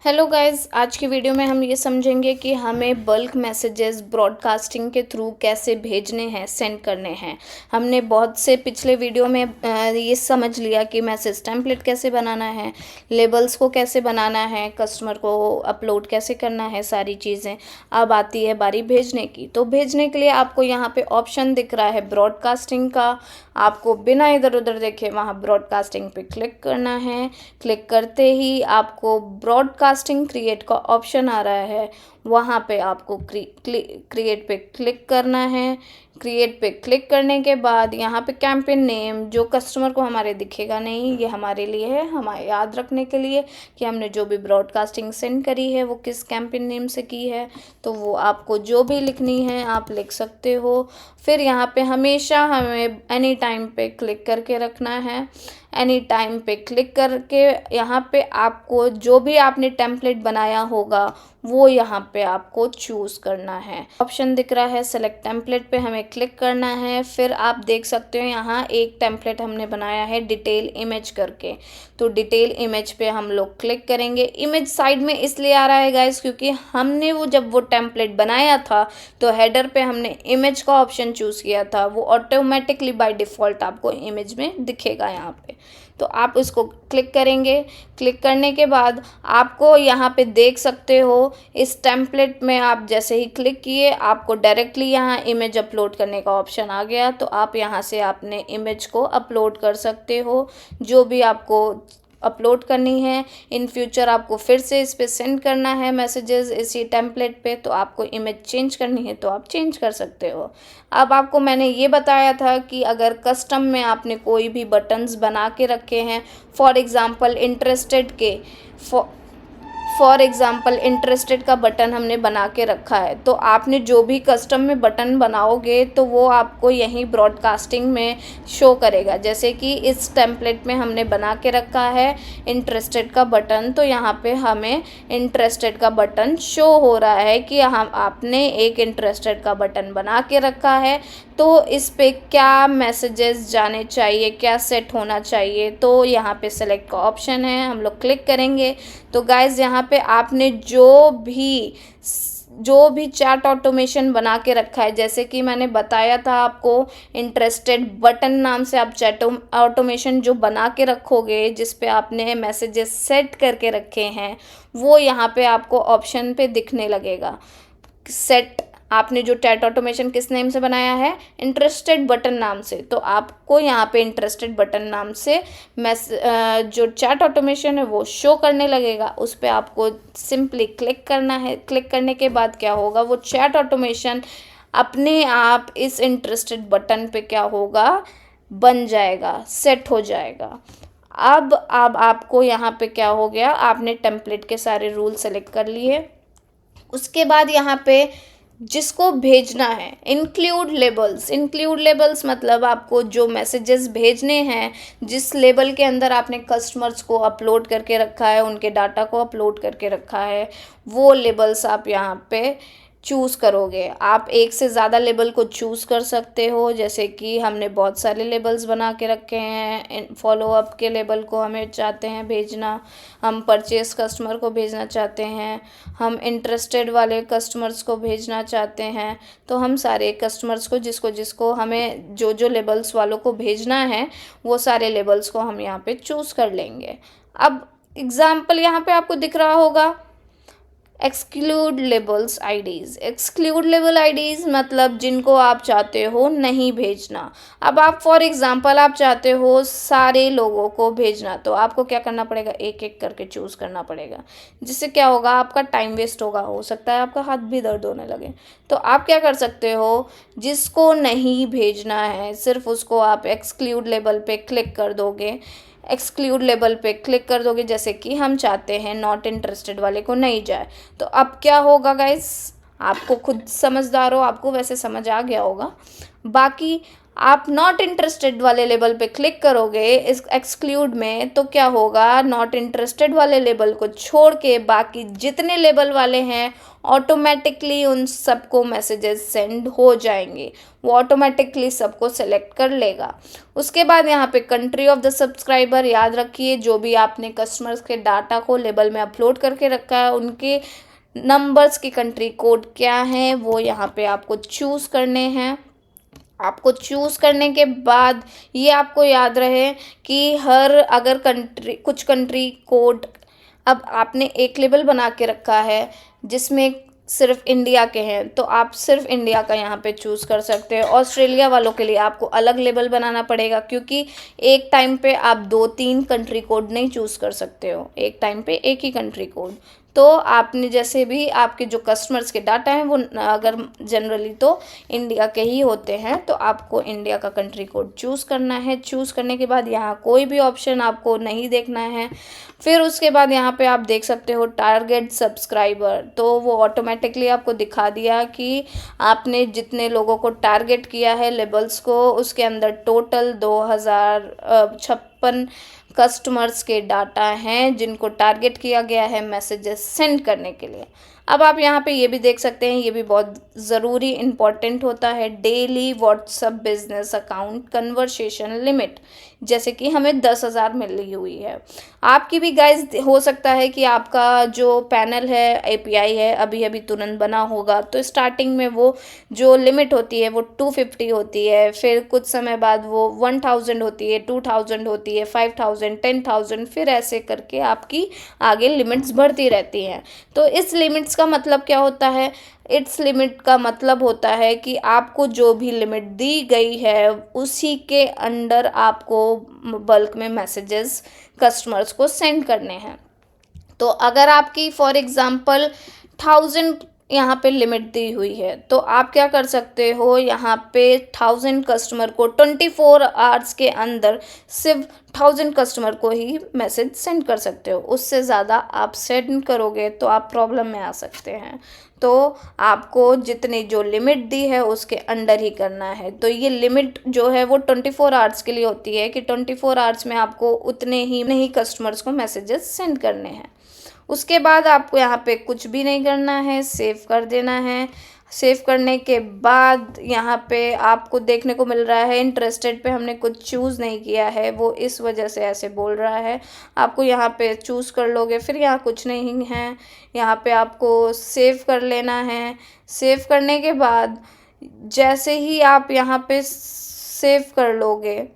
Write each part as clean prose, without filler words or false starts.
Hello guys, आज की video में हम ये समझेंगे कि हमें बल्क मैसेजेस ब्रॉडकास्टिंग के थ्रू कैसे भेजने हैं, सेंड करने हैं। हमने बहुत से पिछले वीडियो में ये समझ लिया कि मैसेज टेम्पलेट कैसे बनाना है, लेबल्स को कैसे बनाना है, कस्टमर को अपलोड कैसे करना है, सारी चीज़ें। अब आती है बारी भेजने की। तो भेजने के लिए आपको यहाँ पे ऑप्शन दिख रहा है ब्रॉडकास्टिंग का। आपको बिना इधर उधर देखे वहाँ ब्रॉडकास्टिंग पे क्लिक करना है। क्लिक करते ही आपको ब्रॉडकास्टिंग क्रिएट का ऑप्शन आ रहा है, वहाँ पे आपको क्रिएट पे क्लिक करना है। क्रिएट पे क्लिक करने के बाद यहाँ पे कैंपेन नेम जो कस्टमर को हमारे दिखेगा नहीं, ये हमारे लिए है, हमारे याद रखने के लिए कि हमने जो भी ब्रॉडकास्टिंग सेंड करी है वो किस कैंपेन नेम से की है। तो वो आपको जो भी लिखनी है आप लिख सकते हो। फिर यहाँ पे हमेशा हमें एनी टाइम पे क्लिक करके रखना है। एनी टाइम पे क्लिक करके यहाँ पे आपको जो भी आपने टेम्पलेट बनाया होगा वो यहाँ पे आपको चूज़ करना है। ऑप्शन दिख रहा है सेलेक्ट टेम्पलेट पे हमें क्लिक करना है। फिर आप देख सकते हो यहाँ एक टेम्पलेट हमने बनाया है डिटेल इमेज करके। तो डिटेल इमेज पे हम लोग क्लिक करेंगे। इमेज साइड में इसलिए आ रहा है गाइस क्योंकि हमने जब वो टेम्पलेट बनाया था तो हेडर पे हमने इमेज का ऑप्शन चूज़ किया था, वो ऑटोमेटिकली बाय डिफ़ॉल्ट आपको इमेज में दिखेगा यहाँ पे। तो आप इसको क्लिक करेंगे। क्लिक करने के बाद आपको यहाँ पे देख सकते हो इस टेम्पलेट में आप जैसे ही क्लिक किए आपको डायरेक्टली यहाँ इमेज अपलोड करने का ऑप्शन आ गया। तो आप यहाँ से अपने इमेज को अपलोड कर सकते हो जो भी आपको अपलोड करनी है। इन फ्यूचर आपको फिर से इस पे सेंड करना है मैसेजेस इसी टेम्पलेट पे, तो आपको इमेज चेंज करनी है तो आप चेंज कर सकते हो। अब आपको मैंने ये बताया था कि अगर कस्टम में आपने कोई भी बटन्स बना के रखे हैं, फॉर एग्ज़ाम्पल इंटरेस्टेड का बटन हमने बना के रखा है, तो आपने जो भी कस्टम में बटन बनाओगे तो वो आपको यहीं ब्रॉडकास्टिंग में शो करेगा। जैसे कि इस टेम्पलेट में हमने बना के रखा है इंटरेस्टेड का बटन, तो यहाँ पे हमें इंटरेस्टेड का बटन शो हो रहा है कि हम आपने एक इंटरेस्टेड का बटन बना के रखा है। तो इस पे क्या मैसेजेस जाने चाहिए, क्या सेट होना चाहिए, तो यहाँ पे सेलेक्ट का ऑप्शन है, हम लोग क्लिक करेंगे। तो गाइज यहाँ पे आपने जो भी चैट ऑटोमेशन बना के रखा है, जैसे कि मैंने बताया था आपको इंटरेस्टेड बटन नाम से आप चैट ऑटोमेशन जो बना के रखोगे जिस पे आपने मैसेजेस सेट करके रखे हैं वो यहाँ पे आपको ऑप्शन पे दिखने लगेगा। सेट आपने जो चैट ऑटोमेशन किस नेम से बनाया है, इंटरेस्टेड बटन नाम से, तो आपको यहाँ पे इंटरेस्टेड बटन नाम से जो चैट ऑटोमेशन है वो शो करने लगेगा। उस पर आपको सिंपली क्लिक करना है। क्लिक करने के बाद क्या होगा, वो चैट ऑटोमेशन अपने आप इस इंटरेस्टेड बटन पे क्या होगा, बन जाएगा, सेट हो जाएगा। अब आपको यहाँ पे क्या हो गया, आपने टेम्पलेट के सारे रूल सेलेक्ट कर लिए। उसके बाद यहाँ पे जिसको भेजना है इंक्लूड लेबल्स मतलब आपको जो मैसेजेस भेजने हैं, जिस लेबल के अंदर आपने कस्टमर्स को अपलोड करके रखा है, उनके डाटा को अपलोड करके रखा है, वो लेबल्स आप यहाँ पे चूज़ करोगे। आप एक से ज़्यादा लेबल को चूज़ कर सकते हो, जैसे कि हमने बहुत सारे लेबल्स बना के रखे हैं। फॉलोअप के लेबल को हमें चाहते हैं भेजना, हम परचेस कस्टमर को भेजना चाहते हैं, हम इंटरेस्टेड वाले कस्टमर्स को भेजना चाहते हैं। तो हम सारे कस्टमर्स को जिसको जिसको हमें जो लेबल्स वालों को भेजना है वो सारे लेबल्स को हम यहाँ पे चूज़ कर लेंगे। अब एग्ज़ाम्पल यहाँ पे आपको दिख रहा होगा एक्सक्लूड लेबल आईडीज़ मतलब जिनको आप चाहते हो नहीं भेजना। अब आप फॉर एग्ज़ाम्पल आप चाहते हो सारे लोगों को भेजना, तो आपको क्या करना पड़ेगा, एक एक करके चूज़ करना पड़ेगा, जिससे क्या होगा, आपका टाइम वेस्ट होगा, हो सकता है आपका हाथ भी दर्द होने लगे। तो आप क्या कर सकते हो, जिसको नहीं भेजना है सिर्फ उसको आप एक्सक्लूड लेबल पे क्लिक कर दोगे। एक्सक्लूड लेबल पे क्लिक कर दोगे, जैसे कि हम चाहते हैं नॉट इंटरेस्टेड वाले को नहीं जाए। तो अब क्या होगा गाइस, आपको खुद समझदार हो, आपको वैसे समझ आ गया होगा। बाकी आप नॉट इंटरेस्टेड वाले लेबल पे क्लिक करोगे इस एक्सक्लूड में, तो क्या होगा, नॉट इंटरेस्टेड वाले लेबल को छोड़ के बाकी जितने लेबल वाले हैं ऑटोमेटिकली उन सबको मैसेजेस सेंड हो जाएंगे। वो ऑटोमेटिकली सबको सेलेक्ट कर लेगा। उसके बाद यहाँ पे कंट्री ऑफ द सब्सक्राइबर, याद रखिए जो भी आपने कस्टमर्स के डाटा को लेबल में अपलोड करके रखा है उनके नंबर्स की कंट्री कोड क्या है वो यहाँ पे आपको चूज़ करने हैं। आपको चूज़ करने के बाद ये आपको याद रहे कि अगर कुछ कंट्री कोड, अब आपने एक लेबल बना के रखा है जिसमें सिर्फ इंडिया के हैं तो आप सिर्फ इंडिया का यहाँ पे चूज़ कर सकते हो। ऑस्ट्रेलिया वालों के लिए आपको अलग लेबल बनाना पड़ेगा क्योंकि एक टाइम पे आप 2-3 कंट्री कोड नहीं चूज़ कर सकते हो, एक टाइम पे एक ही कंट्री कोड। तो आपने जैसे भी आपके जो कस्टमर्स के डाटा हैं वो अगर जनरली तो इंडिया के ही होते हैं तो आपको इंडिया का कंट्री कोड चूज़ करना है। चूज़ करने के बाद यहाँ कोई भी ऑप्शन आपको नहीं देखना है। फिर उसके बाद यहाँ पे आप देख सकते हो टारगेट सब्सक्राइबर, तो वो ऑटोमेटिकली आपको दिखा दिया कि आपने जितने लोगों को टारगेट किया है लेबल्स को, उसके अंदर टोटल 2056 कस्टमर्स के डाटा हैं जिनको टारगेट किया गया है मैसेजेस सेंड करने के लिए। अब आप यहाँ पे ये भी देख सकते हैं, ये भी बहुत ज़रूरी इम्पॉर्टेंट होता है, daily WhatsApp business account conversation limit, जैसे कि हमें 10,000 मिली हुई है। आपकी भी गाइज हो सकता है कि आपका जो पैनल है एपीआई है अभी अभी तुरंत बना होगा, तो स्टार्टिंग में वो जो लिमिट होती है वो 250 होती है, फिर कुछ समय बाद वो 1000 होती है, 2000 होती है, 5000, 10,000, फिर ऐसे करके आपकी आगे लिमिट्स बढ़ती रहती हैं। तो इस लिमिट्स का मतलब क्या होता है, इट्स लिमिट का मतलब होता है कि आपको जो भी लिमिट दी गई है उसी के अंडर आपको बल्क में मैसेजेस कस्टमर्स को सेंड करने हैं। तो अगर आपकी फॉर एग्जांपल 1000 यहाँ पे लिमिट दी हुई है तो आप क्या कर सकते हो, यहाँ पे 1000 कस्टमर को 24 आवर्स के अंदर सिर्फ 1000 कस्टमर को ही मैसेज सेंड कर सकते हो। उससे ज़्यादा आप सेंड करोगे तो आप प्रॉब्लम में आ सकते हैं। तो आपको जितनी जो लिमिट दी है उसके अंडर ही करना है। तो ये लिमिट जो है वो 24 आवर्स के लिए होती है कि 24 आवर्स में आपको उतने ही कस्टमर्स को मैसेजेस सेंड करने हैं। उसके बाद आपको यहाँ पे कुछ भी नहीं करना है, सेव कर देना है। सेव करने के बाद यहाँ पे आपको देखने को मिल रहा है इंटरेस्टेड पे हमने कुछ चूज़ नहीं किया है, वो इस वजह से ऐसे बोल रहा है। आपको यहाँ पे चूज़ कर लोगे, फिर यहाँ कुछ नहीं है, यहाँ पे आपको सेव कर लेना है। सेव करने के बाद जैसे ही आप यहाँ पे सेव कर लोगे,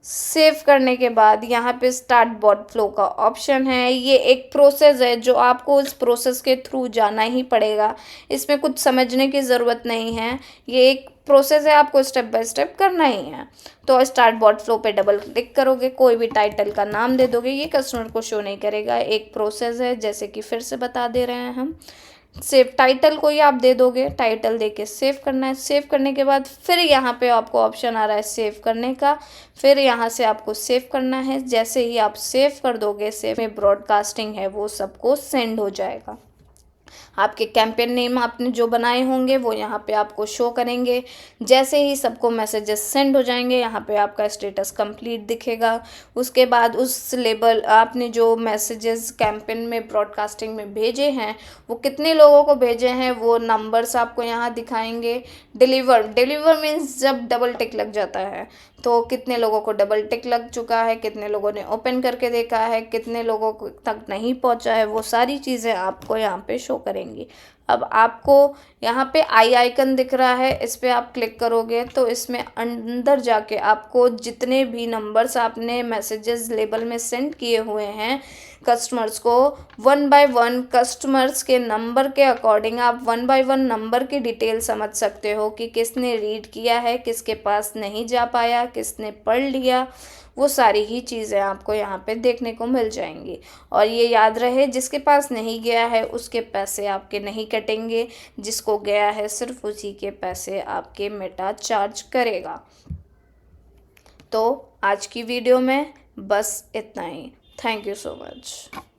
सेव करने के बाद यहाँ पे स्टार्ट बॉट फ्लो का ऑप्शन है। ये एक प्रोसेस है जो आपको इस प्रोसेस के थ्रू जाना ही पड़ेगा, इसमें कुछ समझने की ज़रूरत नहीं है, ये एक प्रोसेस है, आपको स्टेप बाय स्टेप करना ही है। तो स्टार्ट बॉट फ्लो पे डबल क्लिक करोगे, कोई भी टाइटल का नाम दे दोगे, ये कस्टमर को शो नहीं करेगा, एक प्रोसेस है, जैसे कि फिर से बता दे रहे हैं हम। सेव टाइटल को ही आप दे दोगे, टाइटल दे के सेव करना है। सेव करने के बाद फिर यहाँ पे आपको ऑप्शन आ रहा है सेव करने का, फिर यहाँ से आपको सेव करना है। जैसे ही आप सेव कर दोगे, सेव में ब्रॉडकास्टिंग है वो सबको सेंड हो जाएगा। आपके कैंपेन नेम आपने जो बनाए होंगे वो यहाँ पे आपको शो करेंगे। जैसे ही सबको मैसेजेस सेंड हो जाएंगे यहाँ पे आपका स्टेटस कंप्लीट दिखेगा। उसके बाद उस लेबल आपने जो मैसेजेस कैंपेन में ब्रॉडकास्टिंग में भेजे हैं वो कितने लोगों को भेजे हैं वो नंबर्स आपको यहाँ दिखाएंगे। डिलीवर मीन्स जब डबल टिक लग जाता है, तो कितने लोगों को डबल टिक लग चुका है, कितने लोगों ने ओपन करके देखा है, कितने लोगों तक नहीं पहुंचा है, वो सारी चीज़ें आपको यहाँ पे शो करेंगी। अब आपको यहाँ पे आई आइकन दिख रहा है, इस पर आप क्लिक करोगे तो इसमें अंदर जाके आपको जितने भी नंबर्स आपने मैसेजेस लेबल में सेंड किए हुए हैं कस्टमर्स को, 1 बाय 1 कस्टमर्स के नंबर के अकॉर्डिंग आप 1 बाय 1 नंबर की डिटेल समझ सकते हो कि किसने रीड किया है, किसके पास नहीं जा पाया, किसने पढ़ लिया, वो सारी ही चीज़ें आपको यहाँ पे देखने को मिल जाएंगी। और ये याद रहे, जिसके पास नहीं गया है उसके पैसे आपके नहीं कटेंगे, जिसको गया है सिर्फ उसी के पैसे आपके मेटा चार्ज करेगा। तो आज की वीडियो में बस इतना ही। Thank you so much.